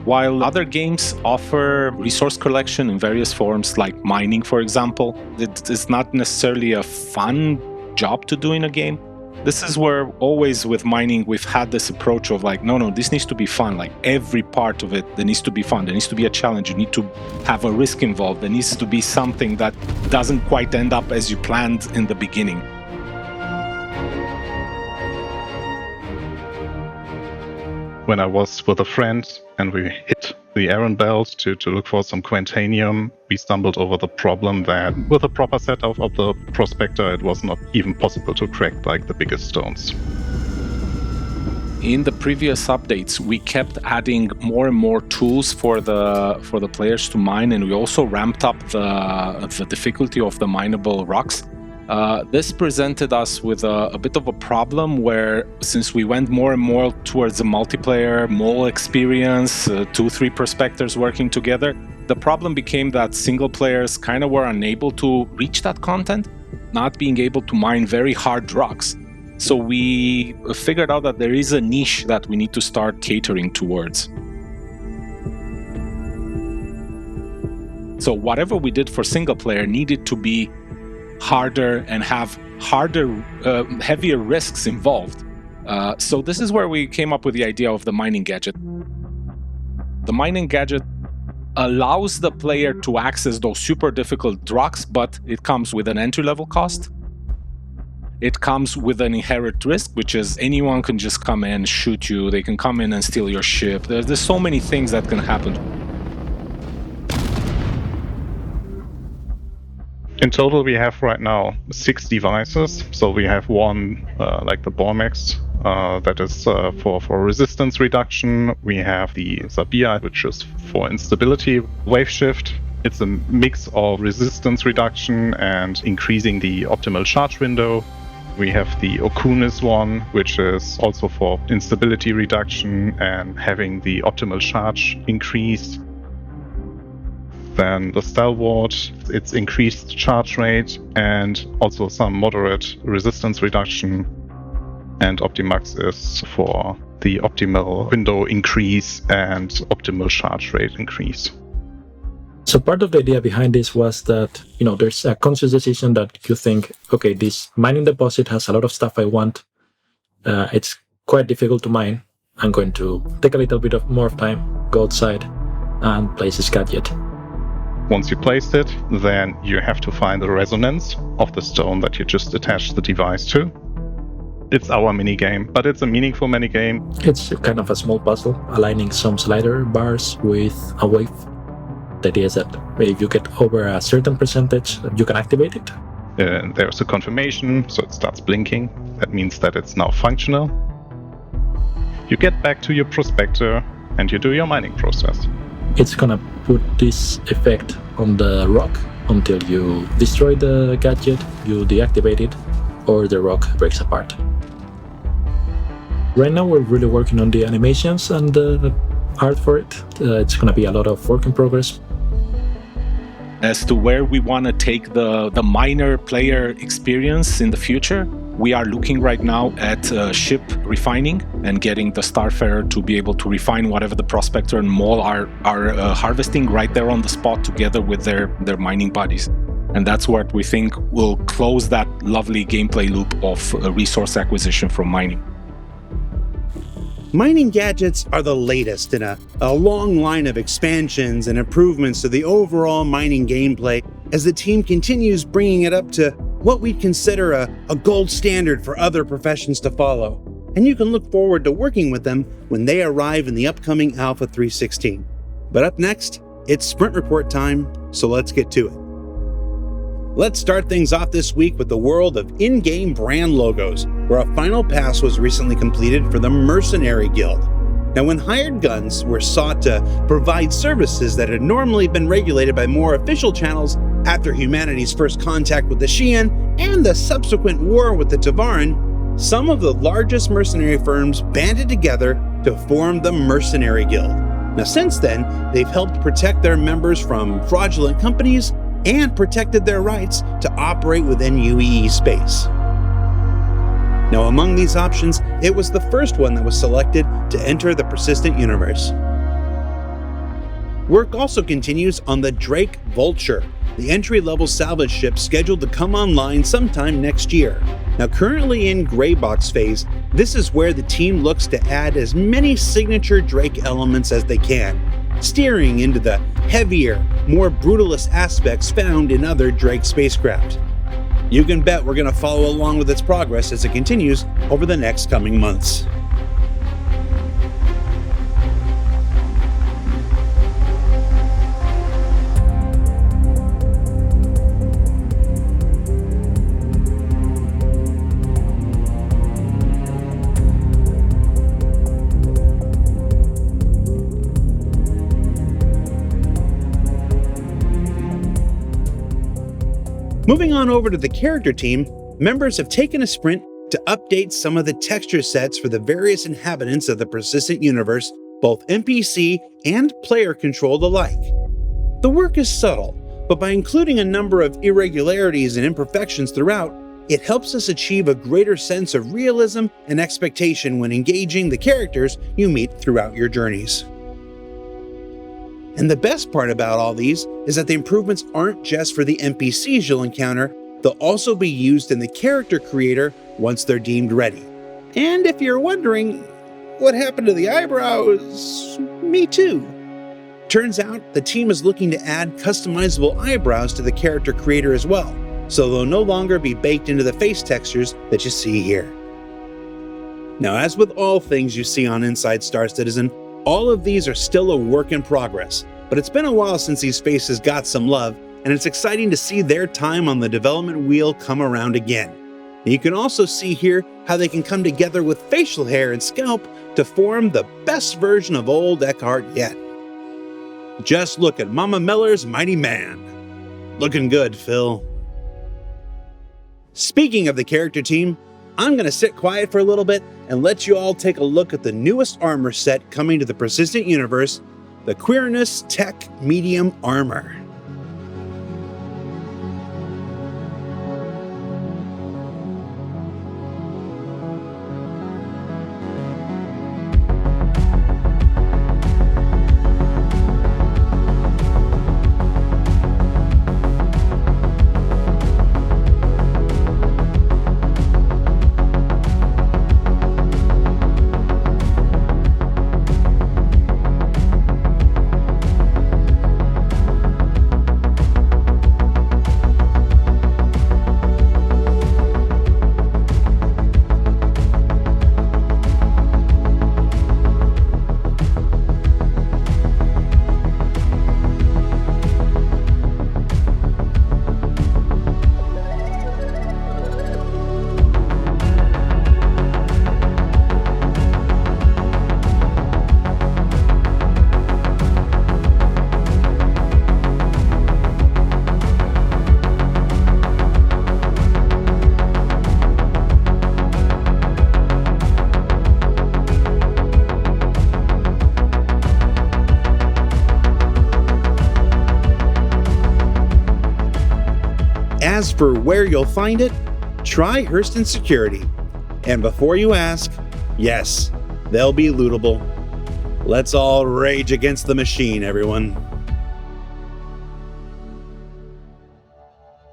While other games offer resource collection in various forms, like mining, for example, it is not necessarily a fun job to do in a game. This is where always with mining, we've had this approach of like, no, this needs to be fun. Like every part of it, there needs to be fun. There needs to be a challenge. You need to have a risk involved. There needs to be something that doesn't quite end up as you planned in the beginning. When I was with a friend and we hit the Aran belt to look for some Quantanium, we stumbled over the problem that with a proper setup of the prospector, it was not even possible to crack like the biggest stones. In the previous updates, we kept adding more and more tools for the players to mine, and we also ramped up the difficulty of the mineable rocks. This presented us with a bit of a problem where, since we went more and more towards a multiplayer, mole experience, 2-3 prospectors working together, the problem became that single players kind of were unable to reach that content, not being able to mine very hard rocks. So we figured out that there is a niche that we need to start catering towards. So whatever we did for single player needed to be harder and have heavier risks involved. So this is where we came up with the idea of the mining gadget. The mining gadget allows the player to access those super difficult rocks, but it comes with an entry-level cost. It comes with an inherent risk, which is anyone can just come in, shoot you, they can come in and steal your ship. There's so many things that can happen. In total, we have right now 6 devices. So we have one, like the Bormex, that is for resistance reduction. We have the Sabia, which is for instability. Wave shift, it's a mix of resistance reduction and increasing the optimal charge window. We have the Okunis one, which is also for instability reduction and having the optimal charge increase. Then the Stalwart, it's increased charge rate and also some moderate resistance reduction. And Optimax is for the optimal window increase and optimal charge rate increase. So part of the idea behind this was that, there's a conscious decision that you think, okay, this mining deposit has a lot of stuff I want. It's quite difficult to mine. I'm going to take a little bit more time, go outside and place this gadget. Once you placed it, then you have to find the resonance of the stone that you just attached the device to. It's our minigame, but it's a meaningful minigame. It's kind of a small puzzle, aligning some slider bars with a wave. The idea is that if you get over a certain percentage, you can activate it. There's a confirmation, so it starts blinking. That means that it's now functional. You get back to your prospector and you do your mining process. It's gonna put this effect on the rock until you destroy the gadget, you deactivate it, or the rock breaks apart. Right now we're really working on the animations and the art for it. It's gonna be a lot of work in progress. As to where we want to take the miner player experience in the future, we are looking right now at ship refining and getting the Starfarer to be able to refine whatever the Prospector and Mole are harvesting right there on the spot together with their mining buddies. And that's what we think will close that lovely gameplay loop of resource acquisition from mining. Mining gadgets are the latest in a long line of expansions and improvements to the overall mining gameplay as the team continues bringing it up to what we'd consider a gold standard for other professions to follow. And you can look forward to working with them when they arrive in the upcoming Alpha 3.16. But up next, it's sprint report time, so let's get to it. Let's start things off this week with the world of in-game brand logos, where a final pass was recently completed for the Mercenary Guild. Now, when hired guns were sought to provide services that had normally been regulated by more official channels after humanity's first contact with the Xi'an and the subsequent war with the Tavaran, some of the largest mercenary firms banded together to form the Mercenary Guild. Now, since then, they've helped protect their members from fraudulent companies and protected their rights to operate within UEE space. Now, among these options, it was the first one that was selected to enter the persistent universe. Work also continues on the Drake Vulture, the entry-level salvage ship scheduled to come online sometime next year. Now, currently in gray box phase, this is where the team looks to add as many signature Drake elements as they can, steering into the heavier, more brutalist aspects found in other Drake spacecraft. You can bet we're going to follow along with its progress as it continues over the next coming months. Moving on over to the character team, members have taken a sprint to update some of the texture sets for the various inhabitants of the persistent universe, both NPC and player-controlled alike. The work is subtle, but by including a number of irregularities and imperfections throughout, it helps us achieve a greater sense of realism and expectation when engaging the characters you meet throughout your journeys. And the best part about all these is that the improvements aren't just for the NPCs you'll encounter, they'll also be used in the character creator once they're deemed ready. And if you're wondering what happened to the eyebrows, me too. Turns out the team is looking to add customizable eyebrows to the character creator as well, so they'll no longer be baked into the face textures that you see here. Now, as with all things you see on Inside Star Citizen, all of these are still a work in progress, but it's been a while since these faces got some love, and it's exciting to see their time on the development wheel come around again. And you can also see here how they can come together with facial hair and scalp to form the best version of old Eckhart yet. Just look at Mama Miller's Mighty Man. Looking good, Phil. Speaking of the character team, I'm going to sit quiet for a little bit and let you all take a look at the newest armor set coming to the Persistent Universe, the Queerness Tech Medium Armor. As for where you'll find it, try Hurston Security. And before you ask, yes, they'll be lootable. Let's all rage against the machine, everyone.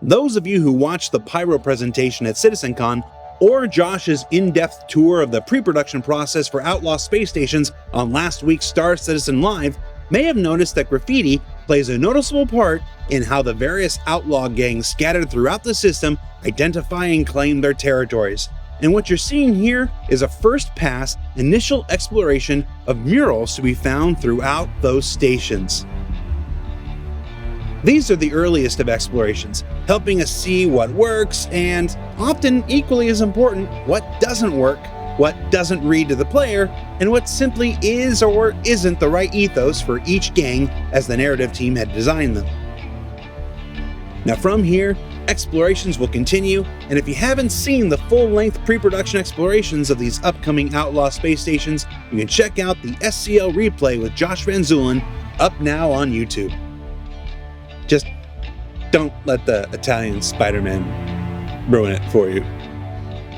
Those of you who watched the Pyro presentation at CitizenCon or Josh's in-depth tour of the pre-production process for Outlaw space stations on last week's Star Citizen Live may have noticed that graffiti plays a noticeable part in how the various outlaw gangs scattered throughout the system identify and claim their territories. And what you're seeing here is a first pass initial exploration of murals to be found throughout those stations. These are the earliest of explorations, helping us see what works and, often equally as important, what doesn't work, what doesn't read to the player, and what simply is or isn't the right ethos for each gang as the narrative team had designed them. Now from here, explorations will continue, and if you haven't seen the full-length pre-production explorations of these upcoming Outlaw space stations, you can check out the SCL replay with Josh Van Zulen up now on YouTube. Just don't let the Italian Spider-Man ruin it for you.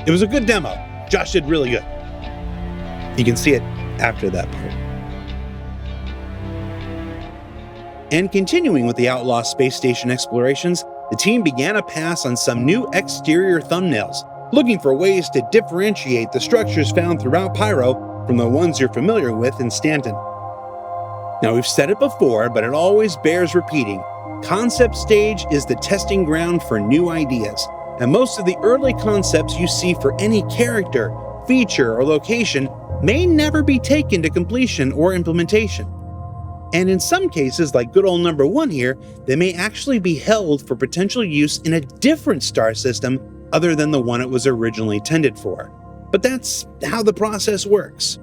It was a good demo. Josh did really good. You can see it after that part. And continuing with the Outlaw space station explorations, the team began a pass on some new exterior thumbnails, looking for ways to differentiate the structures found throughout Pyro from the ones you're familiar with in Stanton. Now, we've said it before, but it always bears repeating. Concept stage is the testing ground for new ideas, and most of the early concepts you see for any character, feature, or location may never be taken to completion or implementation. And in some cases, like good old number 1 here, they may actually be held for potential use in a different star system other than the one it was originally intended for. But that's how the process works.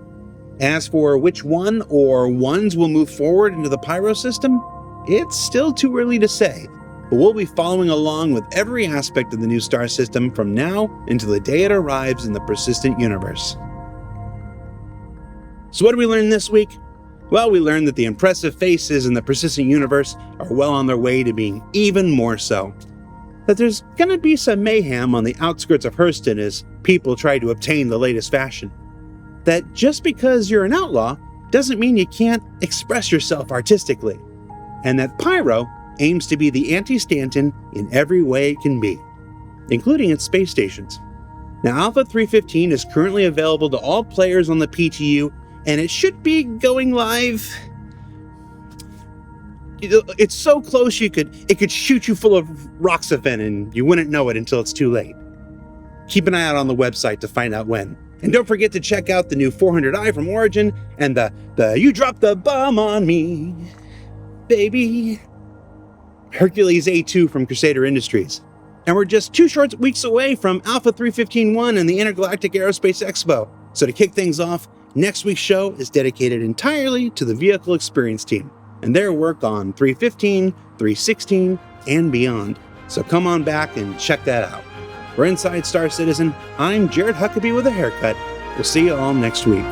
As for which one or ones will move forward into the Pyro system, it's still too early to say, but we'll be following along with every aspect of the new star system from now until the day it arrives in the persistent universe. So what did we learn this week? Well, we learned that the impressive faces in the persistent universe are well on their way to being even more so. That there's gonna be some mayhem on the outskirts of Hurston as people try to obtain the latest fashion. That just because you're an outlaw doesn't mean you can't express yourself artistically. And that Pyro aims to be the anti-Stanton in every way it can be, including its space stations. Now, Alpha 315 is currently available to all players on the PTU, and it should be going live. It's so close it could shoot you full of Roxafen and you wouldn't know it until it's too late. Keep an eye out on the website to find out when. And don't forget to check out the new 400i from Origin and the You Dropped the Bomb on Me, baby, Hercules A2 from Crusader Industries. And we're just 2 short weeks away from Alpha 315-1 and the Intergalactic Aerospace Expo. So to kick things off, next week's show is dedicated entirely to the Vehicle Experience team and their work on 315, 316, and beyond. So come on back and check that out. For Inside Star Citizen, I'm Jared Huckabee with a haircut. We'll see you all next week.